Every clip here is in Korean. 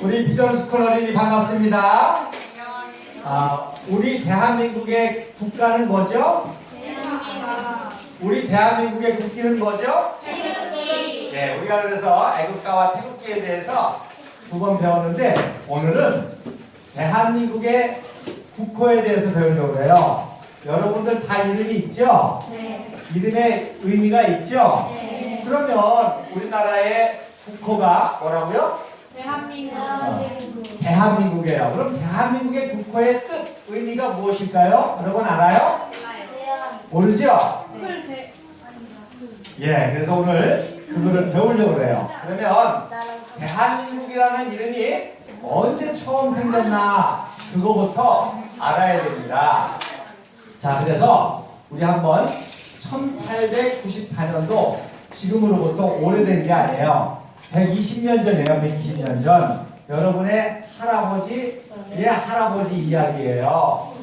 우리 비전스쿨 어린이 반갑습니다. 우리 대한민국의 국가는 뭐죠? 우리 대한민국의 국기는 뭐죠? 태극기. 네, 우리가 그래서 애국가와 태극기에 대해서 두 번 배웠는데 오늘은 대한민국의 국호에 대해서 배우려고 해요. 여러분들 다 이름이 있죠? 네. 이름에 의미가 있죠? 네. 그러면 우리나라의 국호가 뭐라고요? 대한민국. 대한민국이에요. 그럼 대한민국의 국호의 뜻, 의미가 무엇일까요? 여러분 알아요? 모르죠? 예, 그래서 오늘 그거를 배우려고 해요. 그러면 대한민국이라는 이름이 언제 처음 생겼나 그거부터 알아야 됩니다. 자, 그래서 우리 한번 1894년도 지금으로부터 오래된 게 아니에요. 120년 전이에요. 120년 전. 여러분의 할아버지의 할아버지 이야기예요.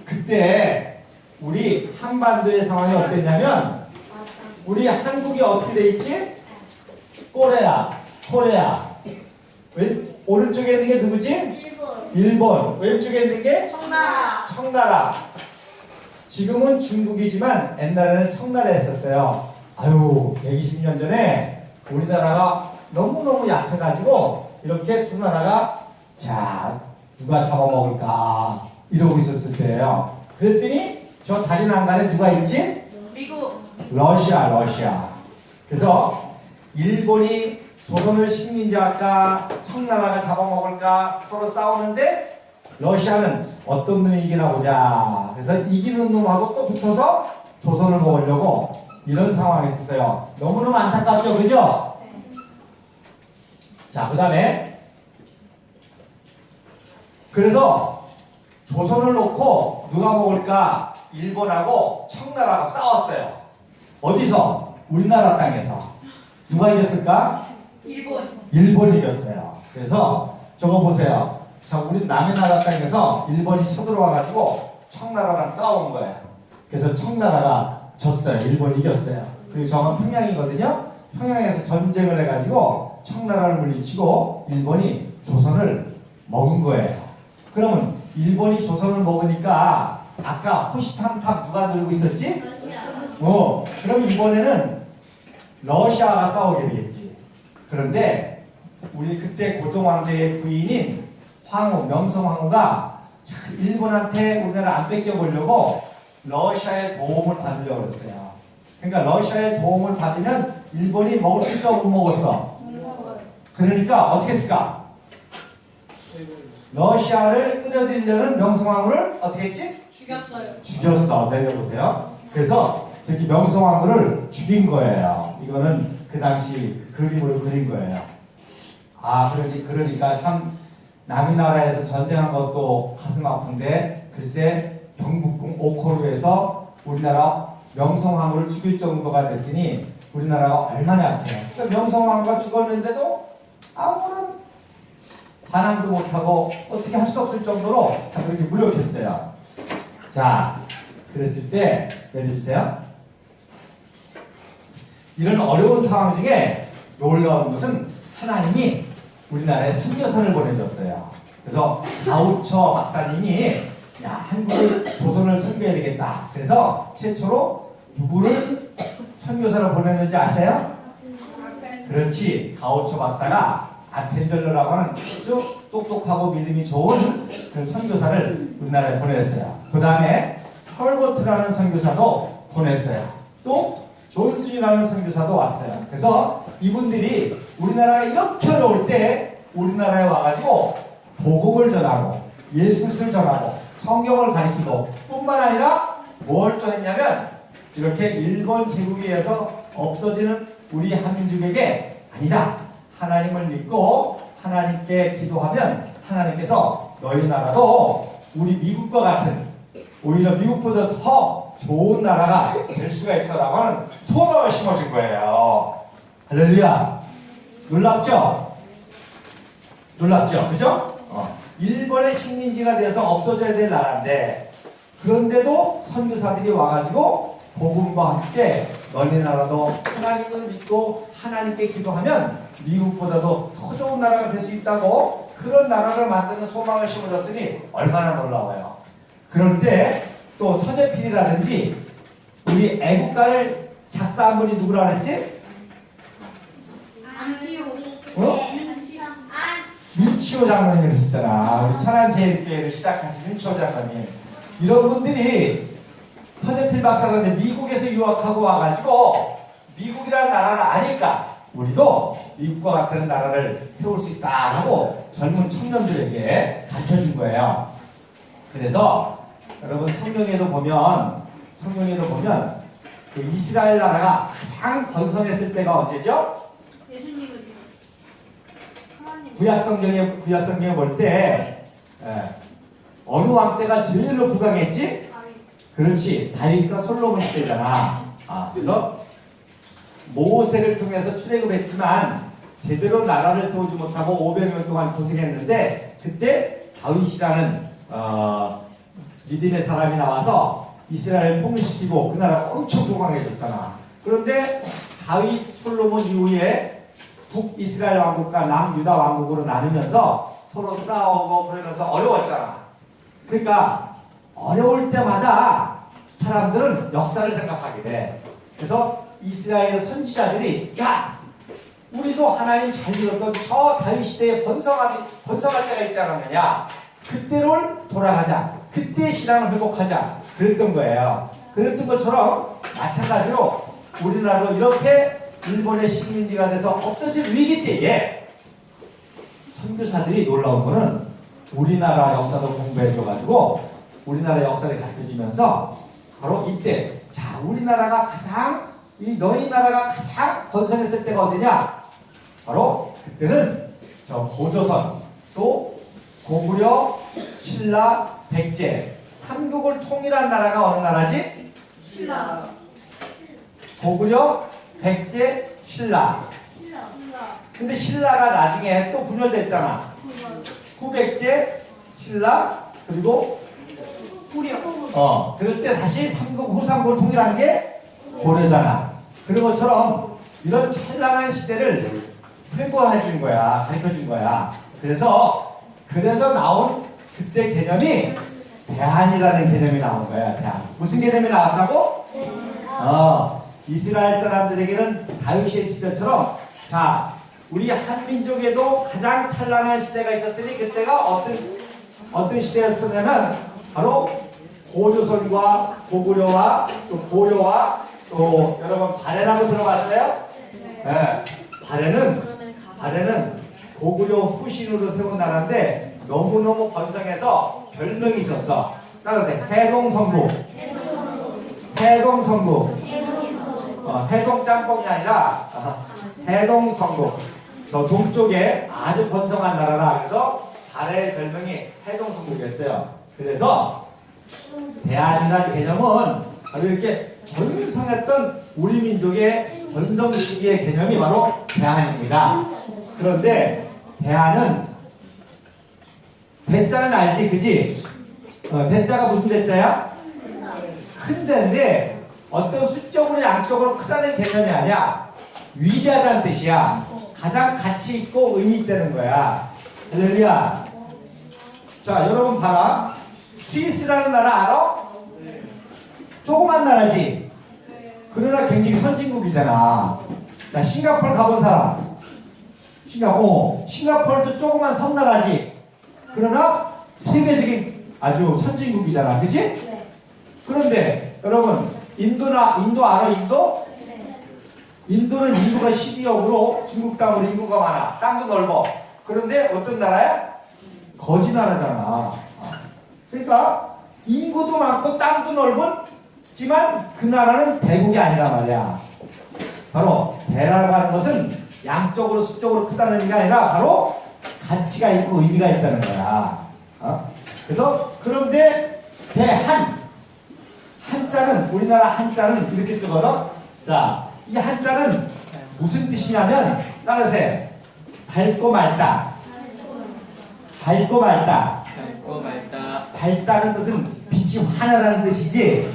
그때 우리 한반도의 상황이 어땠냐면 우리 한국이 어떻게 돼 있지? 코레아. 오른쪽에 있는 게 누구지? 일본. 왼쪽에 있는 게? 청나라. 지금은 중국이지만 옛날에는 청나라에 있었어요. 아유, 120년 전에 우리나라가 너무너무 약해가지고 이렇게 두 나라가 자, 누가 잡아먹을까 이러고 있었을 때예요. 그랬더니 저 다리 난간에 누가 있지? 미국. 러시아. 그래서 일본이 조선을 식민지할까 청나라가 잡아먹을까 서로 싸우는데 러시아는 어떤 놈이 이기나 보자. 그래서 이기는 놈하고 또 붙어서 조선을 먹으려고 이런 상황이 있었어요. 너무너무 안타깝죠, 그죠? 자, 그 다음에 그래서 조선을 놓고 누가 먹을까? 일본하고 청나라가 싸웠어요. 어디서? 우리나라 땅에서. 누가 이겼을까? 일본이 이겼어요. 그래서 저거 보세요. 자, 우리 남의 나라 땅에서 일본이 쳐들어와가지고 청나라랑 싸운 거예요. 그래서 청나라가 졌어요. 일본이 이겼어요. 그리고 저건 평양이거든요. 평양에서 전쟁을 해가지고 청나라를 물리치고 일본이 조선을 먹은 거예요. 그러면 일본이 조선을 먹으니까 아까 호시탐탐 누가 들고 있었지? 그럼 이번에는 러시아가 싸우게 되겠지. 그런데 우리 그때 고종황제의 부인인 황후, 명성황후가 일본한테 우리나라 안 뺏겨보려고 러시아의 도움을 받으려고 그랬어요. 그러니까 러시아의 도움을 받으면 일본이 먹을 수 있어, 못 먹었어? 그러니까 어떻게 했을까? 러시아를 끌어들이려는 명성황후를 어떻게 했지? 죽였어. 내려보세요. 그래서 저렇게 명성황후를 죽인 거예요. 이거는 그 당시 그림으로 그린 거예요. 그러니까 참 남이 나라에서 전쟁한 것도 가슴 아픈데 글쎄 경복궁 오코루에서 우리나라 명성황후를 죽일 정도가 됐으니 우리나라가 얼마나 약해요. 그러니까 명성황후가 죽었는데도 아무런 반항도 못하고 어떻게 할 수 없을 정도로 다 그렇게 무력했어요. 자, 그랬을 때 내려주세요. 이런 어려운 상황 중에 놀라운 것은 하나님이 우리나라에 선교사를 보내줬어요. 그래서 가우처 박사님이 한국을 조선을 선교해야 되겠다. 그래서 최초로 누구를 선교사로 보냈는지 아세요? 그렇지. 가우처 박사가 아펜젤러라고 하는 아주 똑똑하고 믿음이 좋은 그 선교사를 우리나라에 보냈어요. 그 다음에 헐버트라는 선교사도 보냈어요. 또 존슨이라는 선교사도 왔어요. 그래서 이분들이 우리나라가 이렇게 어려울 때 우리나라에 와가지고 복음을 전하고 예수 그리스도를 전하고 성경을 가르치고 뿐만 아니라 뭘 또 했냐면 이렇게 일본 제국에 의해서 없어지는 우리 한민족에게 아니다. 하나님을 믿고 하나님께 기도하면 하나님께서 너희 나라도 우리 미국과 같은 오히려 미국보다 더 좋은 나라가 될 수가 있어라고 하는 소망을 심어준 거예요. 할렐루야. 놀랍죠? 그죠? 일본의 식민지가 돼서 없어져야 될 나라인데 그런데도 선교사들이 와가지고 복음과 함께 너희 나라도 하나님을 믿고 하나님께 기도하면 미국보다도 더 좋은 나라가 될 수 있다고 그런 나라를 만드는 소망을 심어줬으니 얼마나 놀라워요. 그런데 또 서재필이라든지 우리 애국가를 작사한 분이 누구라 그랬지? 어? 윤치호 장로님이 그러셨잖아. 우리 천안제일교회를 시작하신 윤치호 장로님. 이런 분들이 서재필 박사라는데 미국에서 유학하고 와가지고 미국이라는 나라를 아니까 우리도 미국과 같은 나라를 세울 수 있다 하고 젊은 청년들에게 가르쳐준 거예요. 그래서 여러분 성경에도 보면 그 이스라엘 나라가 가장 번성했을 때가 언제죠? 예수님은 하나님 구약성경에 볼 때 어느 왕 때가 제일로 부강했지? 그렇지. 다윗과 솔로몬 시대잖아. 그래서 모세를 통해서 출애굽했지만 제대로 나라를 세우지 못하고 500년 동안 고생했는데 그때 다윗이라는 믿음의 사람이 나와서 이스라엘을 통일시키고 그 나라 엄청 부강해졌잖아. 그런데 다윗 솔로몬 이후에 북이스라엘 왕국과 남유다 왕국으로 나누면서 서로 싸우고 그러면서 어려웠잖아. 그러니까 어려울 때마다 사람들은 역사를 생각하게 돼. 그래서 이스라엘 선지자들이 야 우리도 하나님 잘 믿었던 저 다윗 시대에 번성할 때가 있지 않았느냐. 그때로 돌아가자. 그때 신앙을 회복하자. 그랬던 거예요. 그랬던 것처럼 마찬가지로 우리나라도 이렇게 일본의 식민지가 돼서 없어질 위기 때에 선교사들이 놀라운 거는 우리나라 역사도 공부해줘가지고 우리나라 역사를 가르쳐주면서 바로 이때 자 우리나라가 가장 너희 나라가 가장 번성했을 때가 어디냐? 바로 그때는 저 고조선 또 고구려 신라 백제 삼국을 통일한 나라가 어느 나라지? 신라 고구려 백제 신라. 근데 신라가 나중에 또 분열됐잖아. 후백제 신라 그리고 고려 그럴 때 다시 삼국 후삼국을 통일한 게 고려잖아. 그런 것처럼 이런 찬란한 시대를 회고해 준 거야. 가르쳐 준 거야. 그래서 나온 그때 개념이 대한이라는 개념이 나온 거야. 대한. 무슨 개념이 나왔다고? 이스라엘 사람들에게는 다윗의 시대처럼 자 우리 한민족에도 가장 찬란한 시대가 있었으니 그때가 어떤 시대였었냐면 바로 고조선과 고구려와 또 고려와 또 여러분 발해라고 들어봤어요? 네. 발해는 고구려 후신으로 세운 나라인데 너무너무 번성해서 별명이 있었어. 따라서 해동성국. 해동 짬뽕이 아니라 해동성국. 저 동쪽에 아주 번성한 나라라. 그래서 발해의 별명이 해동성국이었어요. 그래서 대한이라는 개념은 바로 이렇게 번성했던 우리 민족의 번성 시기의 개념이 바로 대한입니다. 그런데 대한은 대자는 알지, 그지? 대자가 무슨 대자야? 큰 대인데 어떤 수적으로 양적으로 크다는 개념이 아니야. 위대하다는 뜻이야. 가장 가치 있고 의미 있다는 거야. 할렐루야. 자, 여러분 봐라. 스위스라는 나라 알아? 조그만 나라지? 그러나 굉장히 선진국이잖아. 자, 싱가포르 가본 사람. 싱가포르도 조그만 섬나라지? 그러나 세계적인 아주 선진국이잖아. 그치? 그런데 여러분 인도 알아? 인도는 인구가 12억으로 중국 땅으로 인구가 많아. 땅도 넓어. 그런데 어떤 나라야? 거지 나라잖아. 그러니까 인구도 많고 땅도 넓지만 그 나라는 대국이 아니란 말이야. 바로 대라고 하는 것은 양적으로 수적으로 크다는 의미가 아니라 바로 가치가 있고 의미가 있다는 거야. 그래서 그런데 한자는 우리나라 한자는 이렇게 쓰거든. 자, 이 한자는 무슨 뜻이냐면 따라서 밝고 맑다. 밝다는 뜻은 빛이 환하다는 뜻이지.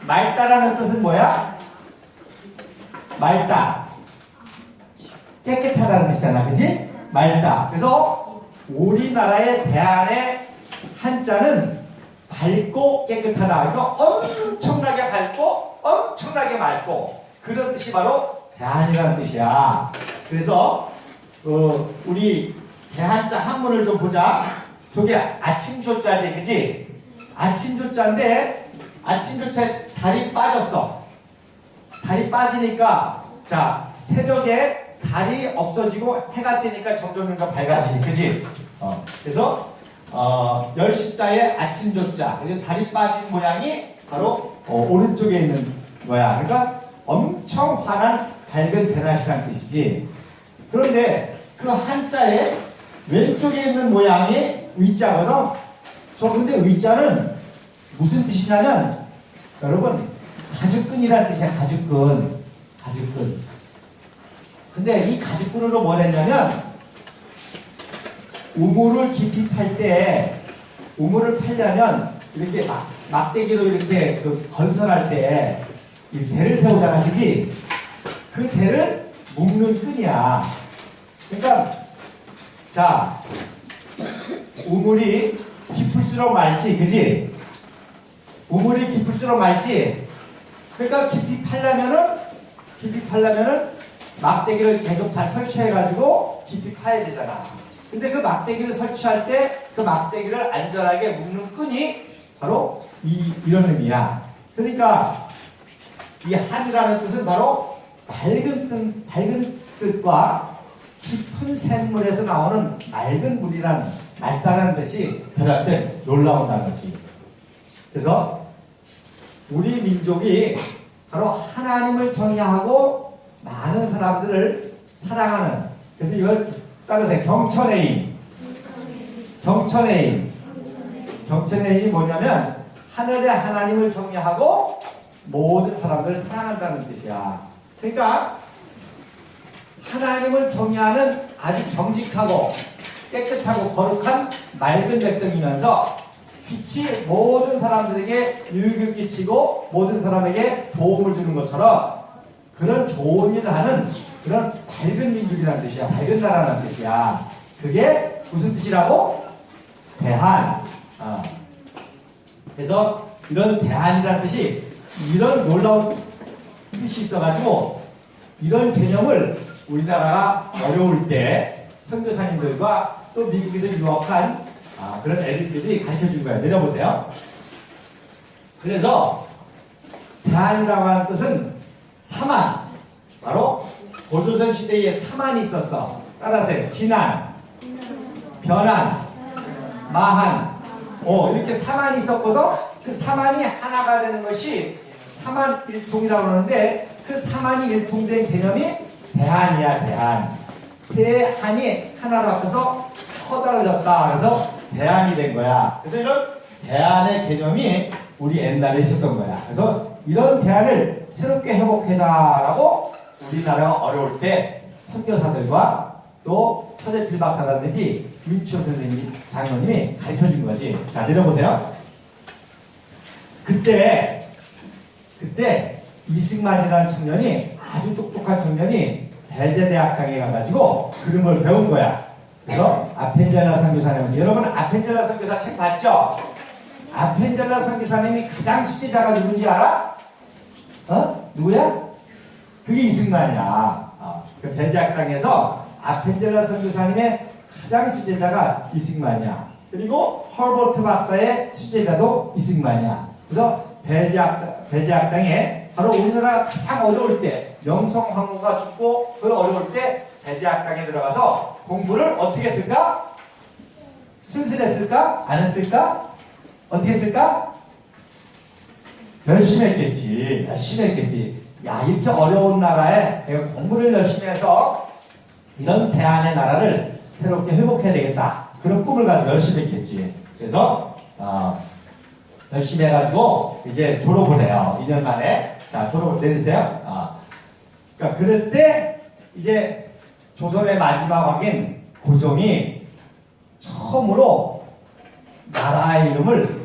맑다라는 뜻은 뭐야? 맑다. 깨끗하다는 뜻이잖아, 그지? 맑다. 그래서 우리나라의 대한의 한자는 밝고 깨끗하다. 그러니까 엄청나게 밝고 엄청나게 맑고 그런 뜻이 바로 대한이라는 뜻이야. 그래서 우리 대한자 한문을 좀 보자. 저게 아침조자지, 그지? 아침조자인데 아침조자에 달이 빠졌어. 달이 빠지니까 자 새벽에 달이 없어지고 해가 뜨니까 점점 밝아지지, 그지? 그래서 열십자의 아침조자, 그리고 달이 빠진 모양이 바로 오른쪽에 있는 거야. 그러니까 엄청 환한 밝은 대낮이라는 뜻이지. 그런데 그 한자의 왼쪽에 있는 모양이 의자거든. 근데 의자는 무슨 뜻이냐면 여러분 가죽끈이라는 뜻이야. 가죽끈. 근데 이 가죽끈으로 뭘 했냐면 우물을 깊이 팔 때 우물을 팔려면 이렇게 막대기로 이렇게 건설할 때 이 대를 세우잖아, 그지? 그 대를 묶는 끈이야. 그러니까 자 우물이 깊을수록 맑지, 그지? 우물이 깊을수록 맑지. 그러니까 깊이 팔려면은 막대기를 계속 잘 설치해가지고 깊이 파야 되잖아. 근데 그 막대기를 설치할 때 그 막대기를 안전하게 묶는 끈이 바로 이런 의미야. 그러니까 이 한이라는 뜻은 바로 밝은 뜻과 깊은 샘물에서 나오는 맑은 물이란 맑다는 뜻이 결합된 놀라운 단어지. 그래서 우리 민족이 바로 하나님을 경외하고 많은 사람들을 사랑하는, 그래서 이걸 따라서 경천의인이 뭐냐면 하늘의 하나님을 경외하고 모든 사람들을 사랑한다는 뜻이야. 그러니까 하나님을 경외하는 아주 정직하고 깨끗하고 거룩한 맑은 백성이면서 빛이 모든 사람들에게 유익을 끼치고 모든 사람에게 도움을 주는 것처럼 그런 좋은 일을 하는 그런 밝은 민족이라는 뜻이야. 밝은 나라라는 뜻이야. 그게 무슨 뜻이라고? 대한. 그래서 이런 대한이라는 뜻이 이런 놀라운 뜻이 있어가지고 이런 개념을 우리나라가 어려울 때 선교사님들과 또 미국에서 유학한 그런 애들끼리 가르쳐준 거예요. 내려보세요. 그래서 대한이라고 하는 뜻은 사만, 바로 고조선 시대에 사만이 있었어. 따라서 진한, 변한, 마한, 이렇게 사만이 있었거든. 그 사만이 하나가 되는 것이 사만일통이라고 하는데 그 사만이 일통된 개념이 대한이야. 대한. 세 한이 하나로 합쳐서 커다라졌다. 그래서 대한이 된 거야. 그래서 이런 대한의 개념이 우리 옛날에 있었던 거야. 그래서 이런 대한을 새롭게 회복하자라고 우리나라가 어려울 때 선교사들과 또 서재필 박사라든지 윤치호 선생님, 장로님이 가르쳐준 거지. 자, 내려보세요. 그때 이승만이라는 청년이, 아주 똑똑한 청년이 배제대학당에 가가지고 그런 걸 배운 거야. 그래서 아펜젤라 선교사님, 여러분 아펜젤라 선교사 책 봤죠? 아펜젤라 선교사님이 가장 수제자가 누군지 알아? 누구야? 그게 이승만이야. 그 배제학당에서 아펜젤라 선교사님의 가장 수제자가 이승만이야. 그리고 헐버트 박사의 수제자도 이승만이야. 그래서 배제학당에 바로 우리나라가 가장 어려울 때, 명성황후가 죽고 그 어려울 때 배제학당에 들어가서 공부를 어떻게 했을까? 슬슬 했을까? 안 했을까? 어떻게 했을까? 열심히 했겠지. 야, 이렇게 어려운 나라에 내가 공부를 열심히 해서 이런 대한의 나라를 새롭게 회복해야 되겠다. 그런 꿈을 가지고 열심히 했겠지. 그래서 열심히 해가지고 이제 졸업을 해요. 2년 만에. 자, 졸업을 내리세요. 그러니까 그럴 때 이제 조선의 마지막 왕인 고종이 처음으로 나라의 이름을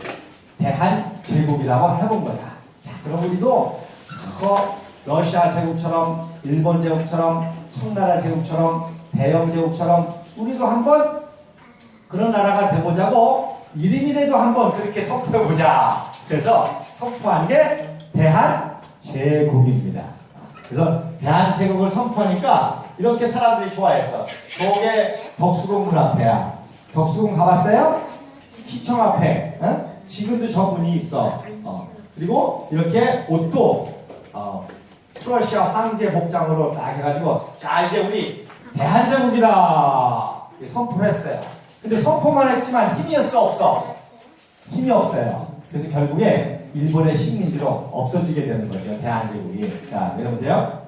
대한제국이라고 해본 거야. 자, 그럼 우리도 러시아 제국처럼 일본 제국처럼 청나라 제국처럼 대영 제국처럼 우리도 한번 그런 나라가 되보자고 이름이라도 한번 그렇게 선포해보자. 그래서 선포한 게 대한제국입니다. 그래서 대한제국을 선포하니까 이렇게 사람들이 좋아했어. 저게 덕수궁 문 앞에야. 덕수궁 가봤어요? 시청 앞에. 어? 지금도 저 문이 있어. 그리고 이렇게 옷도 프러시아 황제 복장으로 딱 해가지고 자 이제 우리 대한제국이다 선포를 했어요. 근데 선포만 했지만 힘이 없어. 힘이 없어요. 그래서 결국에 일본의 식민지로 없어지게 되는 거죠. 대한제국이. 자 내려보세요.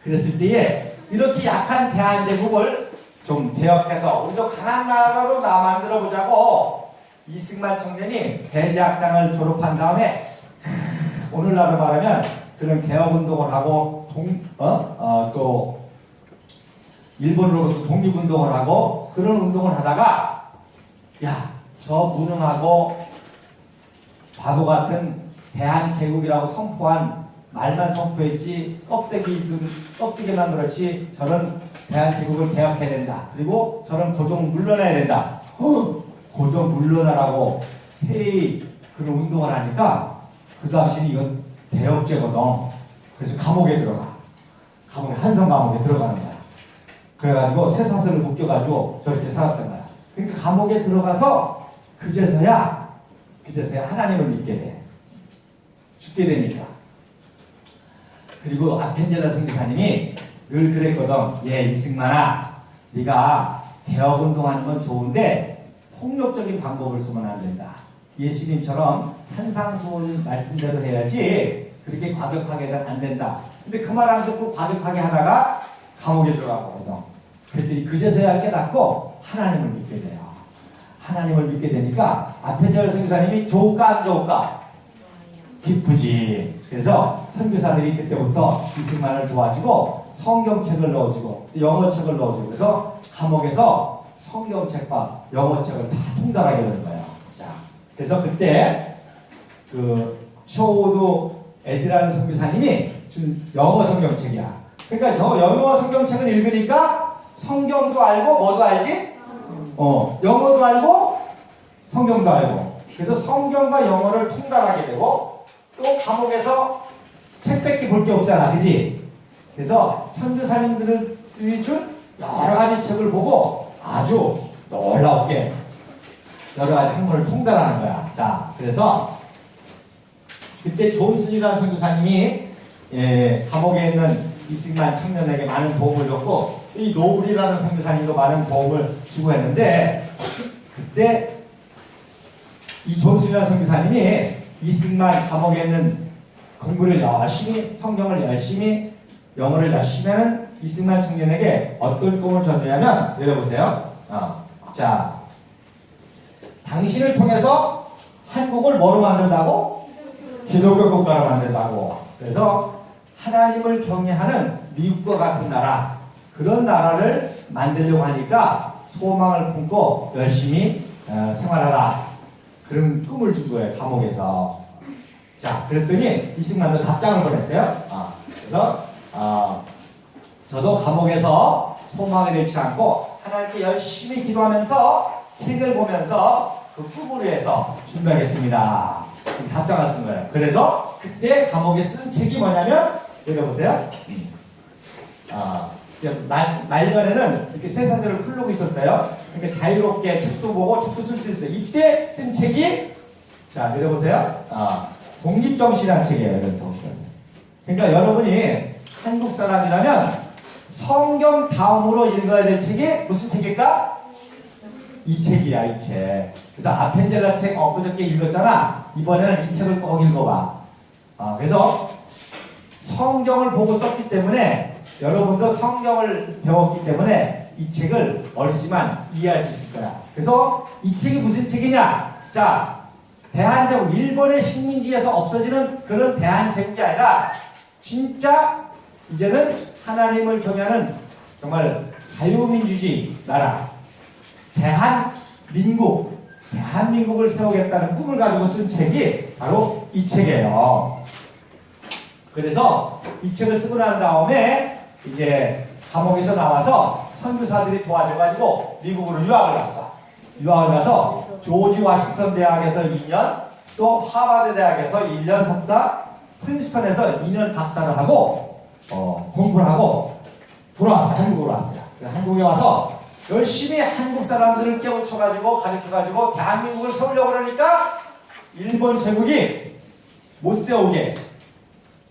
그랬을 때에 이렇게 약한 대한제국을 좀 개혁해서 우리도 강한 나라로 만들어 보자고 이승만 청년이 배제학당을 졸업한 다음에 오늘날로 말하면 그런 개혁운동을 하고 또 일본으로부터 독립운동을 하고 그런 운동을 하다가 야 저 무능하고 바보 같은 대한제국이라고 선포한 말만 선포했지 껍데기만 그렇지 저런 대한제국을 개혁해야 된다. 그리고 저런 고종 물러나야 된다. 고종 물러나라고 그런 운동을 하니까 그 당시는 이건 대역죄거든. 그래서 감옥에 들어가. 한성 감옥에 들어가는 거야. 그래가지고 쇠사슬을 묶여가지고 저렇게 살았던 거야. 그러니까 감옥에 들어가서 그제서야 하나님을 믿게 돼. 죽게 되니까. 그리고 아펜젤라 선교사님이 늘 그랬거든. 이승만아, 네가 개혁운동하는 건 좋은데 폭력적인 방법을 쓰면 안 된다. 예수님처럼 산상수훈 말씀대로 해야지 그렇게 과격하게는 안 된다. 근데 그 말 안 듣고 과격하게 하다가 감옥에 들어가거든. 그랬더니 그제서야 깨닫고 하나님을 믿게 돼요. 하나님을 믿게 되니까 아펜젤라 선교사님이 좋을까 안 좋을까? 기쁘지. 그래서 선교사들이 그때부터 이승만을 도와주고 성경책을 넣어주고 영어책을 넣어주고 그래서 감옥에서 성경책과 영어책을 다 통달하게 되는 거예요. 자, 그래서 그때 그 쇼우드 에디라는 선교사님이 준 영어 성경책이야. 그러니까 저 영어 성경책을 읽으니까 성경도 알고 뭐도 알지? 영어도 알고 성경도 알고. 그래서 성경과 영어를 통달하게 되고 또 감옥에서 책밖에 볼 게 없잖아, 그지? 그래서 선교사님들이 준 여러 가지 책을 보고 아주 놀랍게 여러 가지 학문을 통달하는 거야. 자, 그래서 그때 존슨이라는 선교사님이 감옥에 있는 이승만 청년에게 많은 도움을 줬고 이 노블이라는 선교사님도 많은 도움을 주고 했는데 그때 이 존슨이라는 선교사님이 이승만 감옥에 있는 공부를 열심히 성경을 열심히 영어를 열심히 하는 이승만 청년에게 어떤 꿈을 줬냐면 내려보세요. 자, 당신을 통해서 한국을 뭐로 만든다고? 기독교 국가로 만든다고. 그래서 하나님을 경외하는 미국과 같은 나라 그런 나라를 만들려고 하니까 소망을 품고 열심히 생활하라. 그런 꿈을 준 거예요. 감옥에서. 자, 그랬더니 이승만도 답장을 보냈어요. 그래서 저도 감옥에서 소망을 잃지 않고 하나님께 열심히 기도하면서 책을 보면서 그 꿈을 위해서 준비하겠습니다. 답장을 쓴 거예요. 그래서 그때 감옥에 쓴 책이 뭐냐면 읽어보세요. 말년에는 이렇게 쇠사슬을 풀고 있었어요. 그러니까 자유롭게 책도 보고 책도 쓸 수 있어요. 이때 쓴 책이 자 내려보세요. 독립정신이라는 책이에요. 이런 정신. 그러니까 여러분이 한국 사람이라면 성경 다음으로 읽어야 될 책이 무슨 책일까? 이 책이야, 이 책. 그래서 아펜젤라 책 엊그저께 읽었잖아. 이번에는 이 책을 꼭 읽어봐. 그래서 성경을 보고 썼기 때문에 여러분도 성경을 배웠기 때문에 이 책을 어리지만 이해할 수 있을 거야. 그래서 이 책이 무슨 책이냐? 자, 대한제국, 일본의 식민지에서 없어지는 그런 대한제국이 아니라 진짜 이제는 하나님을 경외하는 정말 자유민주주의 나라 대한민국을 세우겠다는 꿈을 가지고 쓴 책이 바로 이 책이에요. 그래서 이 책을 쓰고 난 다음에 이제 감옥에서 나와서 선교사들이 도와줘가지고 미국으로 유학을 갔어. 유학을 가서 조지 워싱턴 대학에서 2년, 또 하버드 대학에서 1년 석사, 프린스턴에서 2년 박사를 하고 공부를 하고 돌아왔어. 한국으로 왔어요. 한국에 와서 열심히 한국 사람들을 깨우쳐가지고 가르쳐가지고 대한민국을 세우려고 그러니까 일본 제국이 못 세우게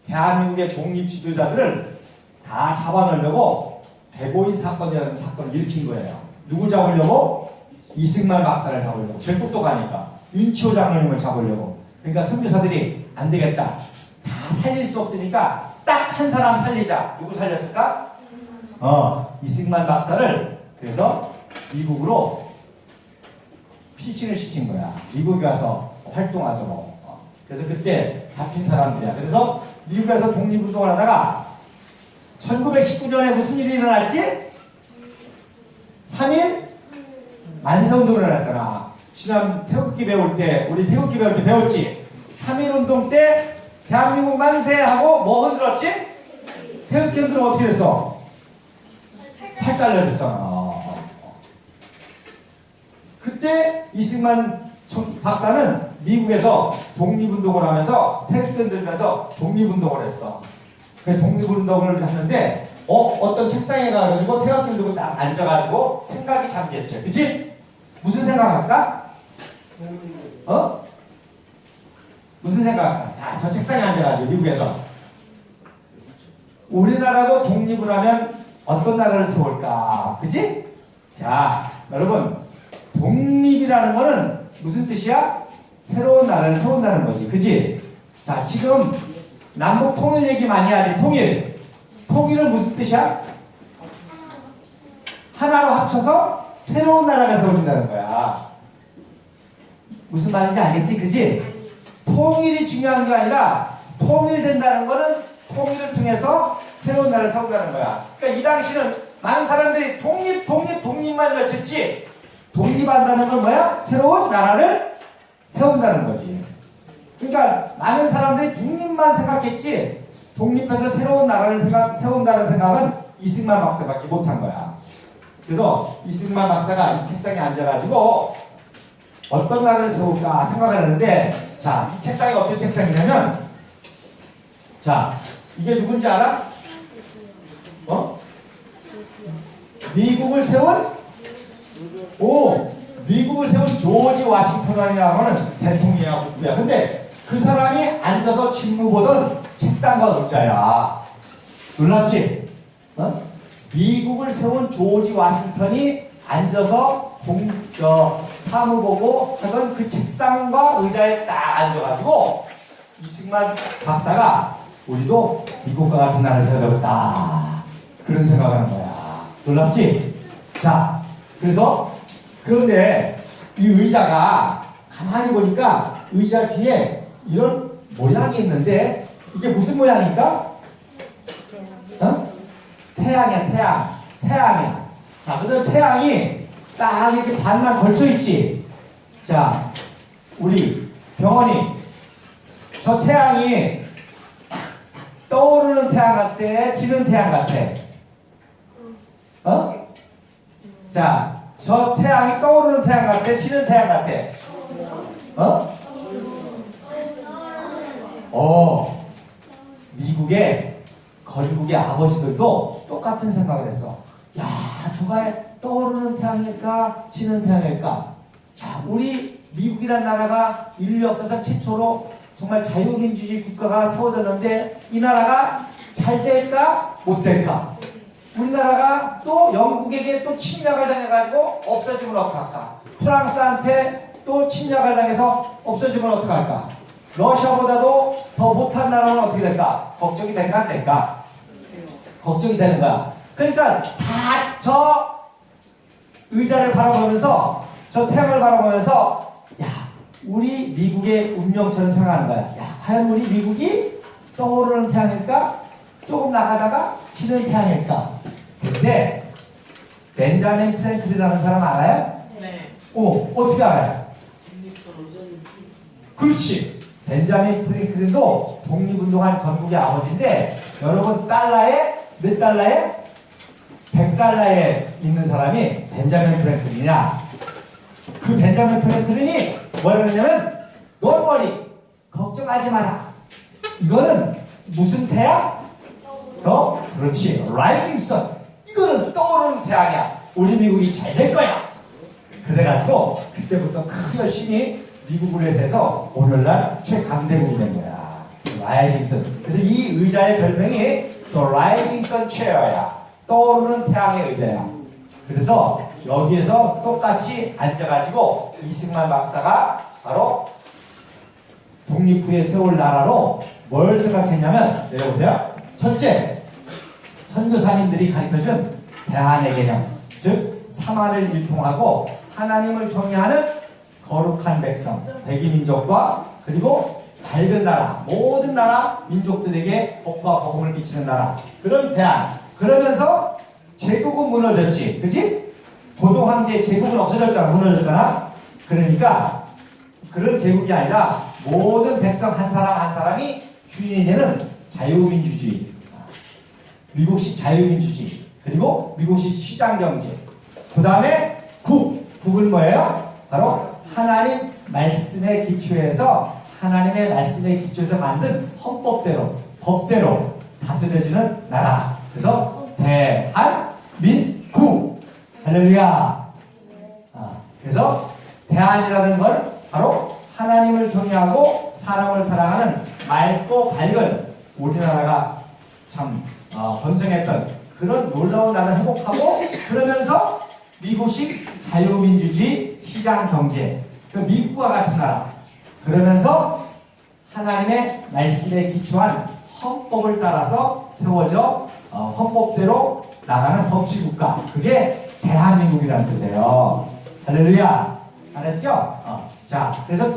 대한민국의 독립 지도자들을 다 잡아넣으려고 배고인 사건이라는 사건을 일으킨 거예요. 누구 잡으려고? 이승만 박사를 잡으려고. 제일 똑똑하니까. 윤치호 장로님을 잡으려고. 그러니까 선교사들이 안 되겠다. 다 살릴 수 없으니까 딱 한 사람 살리자. 누구 살렸을까? 이승만 박사를 그래서 미국으로 피신을 시킨 거야. 미국에 가서 활동하도록. 그래서 그때 잡힌 사람들이야. 그래서 미국에서 독립운동을 하다가 1919년에 무슨 일이 일어났지? 3.1 만성운동을 일어났잖아. 지난 태극기 배울 때, 우리 태극기 배울 때 배웠지? 3.1 운동 때 대한민국 만세 하고 뭐 흔들었지? 태극기 흔들면 어떻게 됐어? 팔 잘려졌잖아. 그때 이승만 박사는 미국에서 독립운동을 하면서 태극기 흔들면서 독립운동을 했어. 그 독립운동을 하는데 어떤 책상에 가가지고 태극기를 들고 딱 앉아가지고 생각이 잠겼죠. 그치? 무슨 생각할까? 무슨 생각할까? 자, 저 책상에 앉아가지고 미국에서 우리나라도 독립을 하면 어떤 나라를 세울까? 그치? 자, 여러분 독립이라는 거는 무슨 뜻이야? 새로운 나라를 세운다는 거지. 그치? 자, 지금 남북 통일 얘기 많이 하지. 통일. 통일은 무슨 뜻이야? 하나로 합쳐서 새로운 나라가 세워진다는 거야. 무슨 말인지 알겠지? 그치? 통일이 중요한 게 아니라 통일된다는 거는 통일을 통해서 새로운 나라를 세운다는 거야. 그러니까 이 당시는 많은 사람들이 독립만 외쳤지. 독립한다는 건 뭐야? 새로운 나라를 세운다는 거지. 그러니까 많은 사람들이 독립만 생각했지 독립해서 새로운 나라를 세운다는 생각은 이승만 박사밖에 못한 거야. 그래서 이승만 박사가 이 책상에 앉아가지고 어떤 나라를 세울까 생각을 했는데, 자, 이 책상이 어떤 책상이냐면, 자, 이게 누군지 알아? 미국을 세운 조지 워싱턴이라고 하는 대통령이야, 국부야. 근데 그 사람이 앉아서 직무 보던 책상과 의자야. 놀랍지? 미국을 세운 조지 워싱턴이 앉아서 사무 보고 하던 그 책상과 의자에 딱 앉아가지고 이승만 박사가 우리도 미국과 같은 나라를 세워야겠다. 그런 생각을 하는 거야. 놀랍지? 자, 그런데 이 의자가 가만히 보니까 의자 뒤에 이런 모양이 있는데 이게 무슨 모양인가? 태양이야. 자, 그래서 태양이 딱 이렇게 반만 걸쳐 있지. 자, 우리 병원이 저 태양이 떠오르는 태양 같아, 지는 태양 같아? 자, 저 태양이 떠오르는 태양 같아, 지는 태양 같아? 미국의 건국의 아버지들도 똑같은 생각을 했어. 야, 저가 떠오르는 태양일까, 지는 태양일까? 자, 우리 미국이란 나라가 인류 역사상 최초로 정말 자유민주주의 국가가 세워졌는데 이 나라가 잘 될까, 못 될까? 우리나라가 또 영국에게 또 침략을 당해가지고 없어지면 어떡할까? 프랑스한테 또 침략을 당해서 없어지면 어떡할까? 러시아보다도 더 못한 나라는 어떻게 될까? 걱정이 될까, 안 될까? 걱정이 되는 거야. 그러니까 다 저 의자를 바라보면서, 저 태양을 바라보면서, 야, 우리 미국의 운명처럼 생각하는 거야. 야, 과연 우리 미국이 떠오르는 태양일까? 조금 나가다가 지는 태양일까? 근데 벤자민 프랭클이라는 사람 알아요? 네. 어떻게 알아요? 그렇지. 벤자민 프랭클린도 독립운동한 건국의 아버지인데 여러분 달러에 몇 달러에? 100달러에 있는 사람이 벤자민 프랭클린이냐? 그 벤자민 프랭클린이 뭐라 그러냐면 Don't worry, 걱정하지 마라. 이거는 무슨 태양? 그렇지, Rising Sun. 이거는 떠오르는 태양이야. 우리 미국이 잘 될 거야. 그래가지고 그때부터 큰 열심히 미국을 위해서 오늘날 최강대국이 된 거야. Rising Sun. 그래서 이 의자의 별명이 The Rising Sun Chair야. 떠오르는 태양의 의자야. 그래서 여기에서 똑같이 앉아가지고 이승만 박사가 바로 독립 후에 세울 나라로 뭘 생각했냐면, 내려보세요. 첫째, 선교사님들이 가르쳐준 대한의 개념, 즉 사마를 일통하고 하나님을 경외하는 거룩한 백성, 백이민족과 그리고 밝은 나라, 모든 나라 민족들에게 복과 복음을 끼치는 나라, 그런 대한. 그러면서 제국은 무너졌지, 그치? 고종 황제의 제국은 없어졌잖아, 무너졌잖아. 그러니까 그런 제국이 아니라 모든 백성 한 사람 한 사람이 주인이 되는 자유민주주의, 미국식 자유민주주의, 그리고 미국식 시장경제. 그 다음에 국은 뭐예요? 바로 하나님 말씀의 기초에서, 하나님의 말씀의 기초에서 만든 헌법대로, 법대로 다스려지는 나라. 그래서 대한민국. 할렐루야. 그래서 대한이라는 건 바로 하나님을 경외하고 사람을 사랑하는 맑고 밝은, 우리나라가 참 번성했던 그런 놀라운 나라를 회복하고, 그러면서 미국식 자유민주주의 시장경제, 그 미국과 같은 나라, 그러면서 하나님의 말씀에 기초한 헌법을 따라서 세워져 헌법대로 나가는 법치국가, 그게 대한민국이라는 뜻이에요. 할렐루야. 알았죠? 자, 그래서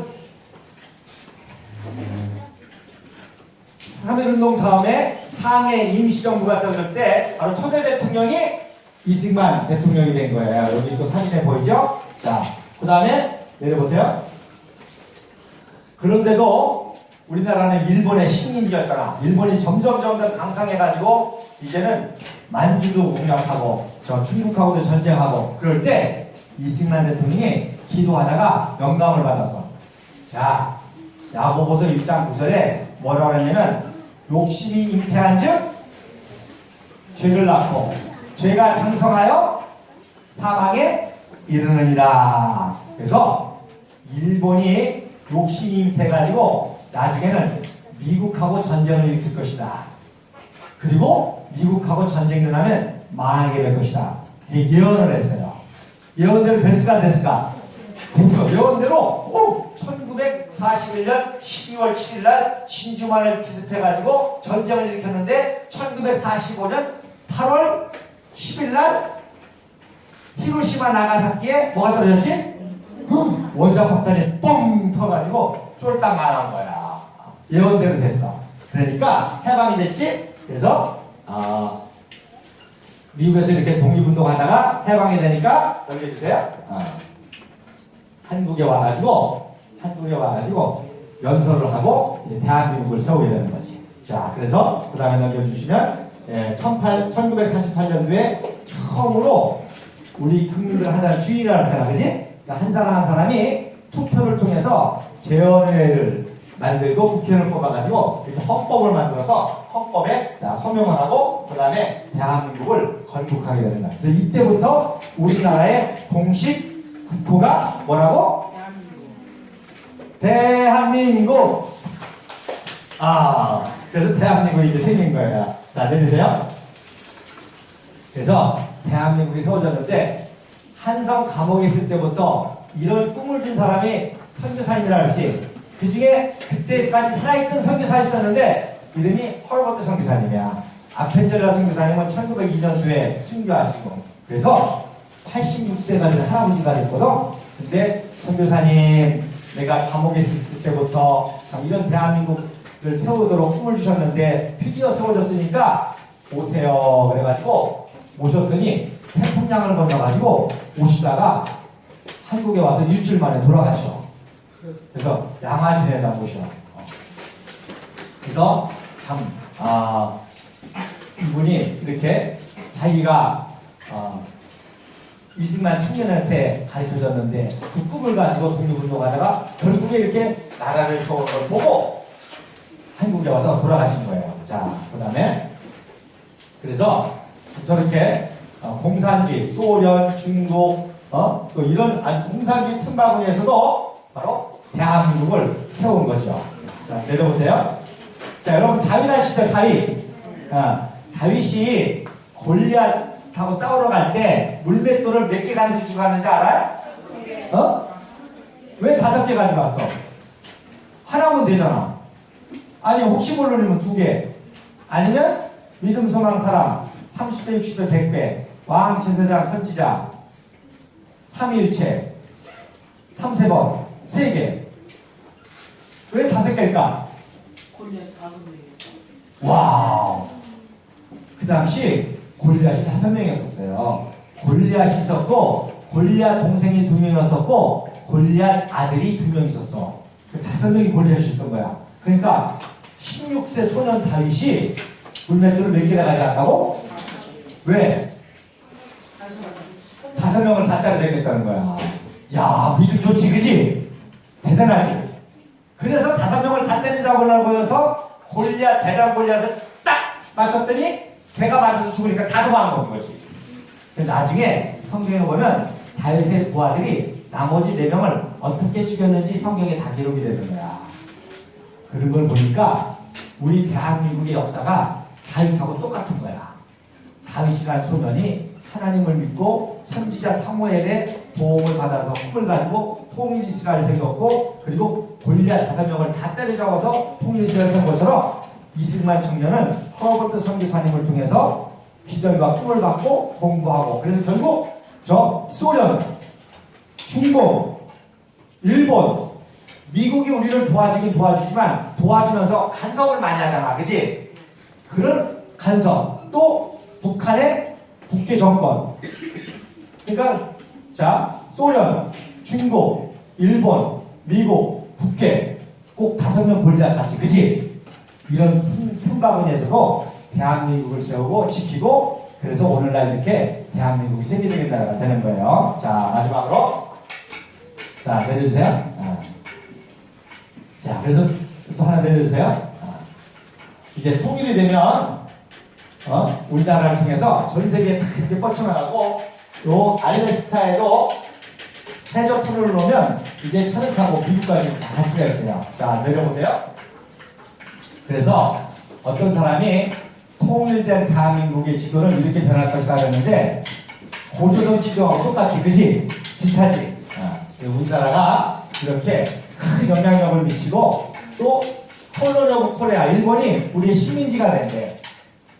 3.1운동 다음에 상해 임시정부가 세워질 때 바로 초대 대통령이 이승만 대통령이 된 거예요. 여기 또 사진에 보이죠? 자, 그 다음에 내려보세요. 그런데도 우리나라는 일본의 식민지였잖아. 일본이 점점 더 강성해가지고 이제는 만주도 공략하고 저 중국하고도 전쟁하고, 그럴 때 이승만 대통령이 기도하다가 영감을 받았어. 자, 야고보서 1장 9절에 뭐라고 했냐면, 욕심이 잉태한즉 죄를 낳고 죄가 장성하여 사망에 이르느니라. 그래서 일본이 욕심이 잉태해가지고 나중에는 미국하고 전쟁을 일으킬 것이다. 그리고 미국하고 전쟁이 일어나면 망하게 될 것이다. 이게 예언을 했어요. 예언대로 됐을까 안 됐을까? 됐어. 예언대로 1941년 12월 7일 날 진주만을 기습해가지고 전쟁을 일으켰는데, 1945년 8월 10일 날 히로시마 나가사키에 뭐가 떨어졌지? 원자 폭탄이 뻥 터가지고 쫄딱 망한 거야. 예언대로 됐어. 그러니까 해방이 됐지. 그래서 미국에서 이렇게 독립운동하다가 해방이 되니까 넘겨주세요. 한국에 와가지고 연설을 하고 이제 대한민국을 세우게 되는 거지. 자, 그래서 그 다음에 넘겨주시면 1948년도에 처음으로 우리 국민들 한 사람 주인이라고 했잖아, 그지? 그러니까 한 사람 한 사람이 투표를 통해서 재헌회를 만들고 국회의원을 뽑아가지고 이렇게 헌법을 만들어서 헌법에 서명을 하고, 그 다음에 대한민국을 건국하게 되는 거야. 그래서 이때부터 우리나라의 공식 국호가 뭐라고? 대한민국. 그래서 대한민국이 이제 생긴 거예요. 자, 내리세요. 그래서 대한민국이 세워졌는데, 한성 감옥에 있을 때부터 이런 꿈을 준 사람이 선교사님이라 할지, 그 중에 그때까지 살아있던 선교사가 있었는데 이름이 헐버트 선교사님이야. 아펜젤라 선교사님은 1902년도에 순교하시고, 그래서 86세가 된 할아버지가 됐거든. 근데 선교사님, 내가 감옥에 있을 때부터 참 이런 대한민국을 세우도록 꿈을 주셨는데 드디어 세워졌으니까 오세요. 그래가지고 모셨더니 태평양을 건너가지고 오시다가 한국에 와서 일주일 만에 돌아가셔. 그래서 양아지에다 모셔. 그래서 참 이분이 이렇게 자기가 이승만 청년한테 가르쳐줬는데 그 꿈을 가지고 독립운동하다가 결국에 이렇게 나라를 세우는 걸 보고 한국에 와서 돌아가신 거예요. 자, 그 다음에 그래서 저렇게 공산주의, 소련, 중국, 또 이런 공산주의 틈바구니에서도 바로 대한민국을 세운 거죠. 자, 내려보세요. 자, 여러분 다윗 아시죠? 다윗. 다윗이 골리앗하고 싸우러 갈 때 물맷돌을 몇 개 가지고 갔는지 알아요? 왜 5개 가져갔어? 하나면 되잖아. 아니 혹시 모르면 2개. 아니면 믿음 소망 사람 30배 60배 100배 왕 제사장 선지자 삼위일체 3세번 3개. 왜 5개일까? 골리앗 5명이었어. 와우. 그 당시 골리앗이 5명이었어요. 골리앗이 있었고 골리앗 동생이 2명이었었고 골리앗 아들이 2명 있었어. 5명이 골리앗이었던 거야. 그러니까 16세 소년 다윗이 물맷돌을 몇 개나 가져갔다고? 왜? 5명을 다 따라잡겠다는 거야. 야, 믿음 좋지, 그지? 대단하지? 그래서 5명을 다 때려잡으려고 해서 골리앗, 대장 골리앗을 딱 맞췄더니 걔가 맞아서 죽으니까 다 도망간 거지. 나중에 성경에 보면 다윗의 부하들이 나머지 4명을 어떻게 죽였는지 성경에 다 기록이 되는 거야. 그런 걸 보니까 우리 대한민국의 역사가 다윗하고 똑같은 거야. 다윗이라는 소년이 하나님을 믿고 선지자 사무엘의 도움을 받아서 꿈을 가지고 통일 이스라엘을 세웠고, 그리고 골리앗 5명을 다 때려잡아서 통일 이스라엘을 세운 것처럼 이승만 청년은 허버트 선교사님을 통해서 비전과 꿈을 받고 공부하고, 그래서 결국 저 소련, 중국, 일본, 미국이 우리를 도와주긴 도와주지만 도와주면서 간섭을 많이 하잖아, 그치? 그런 간섭, 또 북한의 북계 정권, 그러니까 자 소련, 중국, 일본, 미국, 북계 꼭 5명 골리앗 같이, 그치? 이런 틈바구니에서도 대한민국을 세우고 지키고, 그래서 오늘날 이렇게 대한민국이 세계적인 나라가 되는 거예요. 자, 마지막으로 자 내려주세요. 자, 그래서 또 하나 내려주세요. 이제 통일이 되면 우리나라를 통해서 전 세계에 이렇게 뻗쳐나가고, 요 알래스카에도 해저프를 놓으면 이제 차를 타고 미국까지 다 갈 수가 있어요. 자, 내려보세요. 그래서 어떤 사람이 통일된 대한민국의 지도는 이렇게 변할 것이다 그랬는데, 고조선 지도하고 똑같이, 그지? 비슷하지? 우리나라가 이렇게 큰 영향력을 미치고, 또 콜로니 오브 코리아, 일본이 우리의 식민지가 된대.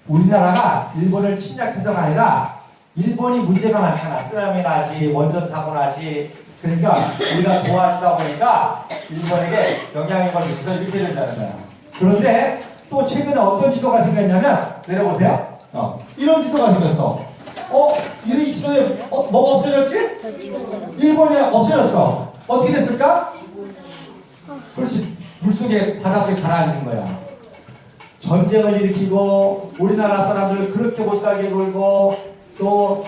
우리나라가 일본을 침략해서가 아니라 일본이 문제가 많잖아. 쓰나미 나지, 원전 사고 나지. 그러니까 우리가 도와주다 보니까 일본에게 영향력을 미쳐서 이렇게 된다는 거야. 그런데 또 최근에 어떤 지도가 생겼냐면, 내려보세요. 이런 지도가 생겼어. 이 지도에 뭐가 없어졌지? 일본이 없어졌어. 어떻게 됐을까? 그렇지. 물속에, 바닷속에 가라앉은 거야. 전쟁을 일으키고 우리나라 사람들 그렇게 못살게 굴고, 또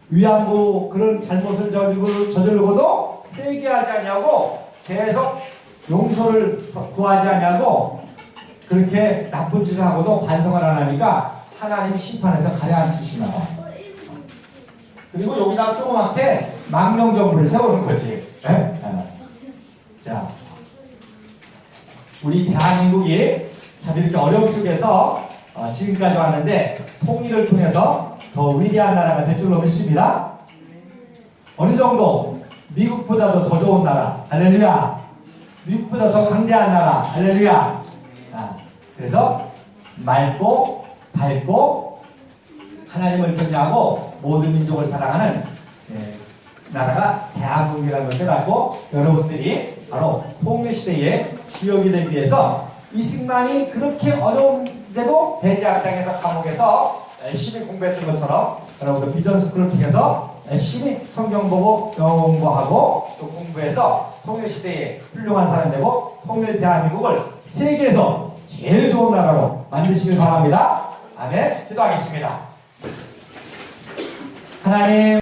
위안부 그런 잘못을 저지르고도 회개하지 않냐고, 계속 용서를 구하지 않냐고, 그렇게 나쁜 짓을 하고도 반성을 안 하니까 하나님이 심판해서 가라앉히시나 봐. 그리고 여기다 조그맣게 망명정부를 세우는 거지. 자, 우리 대한민국이 참 이렇게 어려움 속에서 지금까지 왔는데, 통일을 통해서 더 위대한 나라가 될 줄로 믿습니다. 어느 정도 미국보다도 더 좋은 나라, 할렐루야. 미국보다 더 강대한 나라, 할렐루야. 그래서 맑고 밝고 하나님을 경외하고 모든 민족을 사랑하는 나라가 대한민국이라는 것을 알고, 여러분들이 바로 통일시대의 주역이 되기 위해서 이승만이 그렇게 어려운데도 대제학 당에서 감옥에서 열심히 공부했던 것처럼, 여러분들 비전스쿨을 통해서 열심히 성경 보고 영어 공부하고 또 공부해서 통일시대에 훌륭한 사람 되고 통일 대한민국을 세계에서 제일 좋은 나라로 만드시길 바랍니다. 아멘. 기도하겠습니다. 하나님.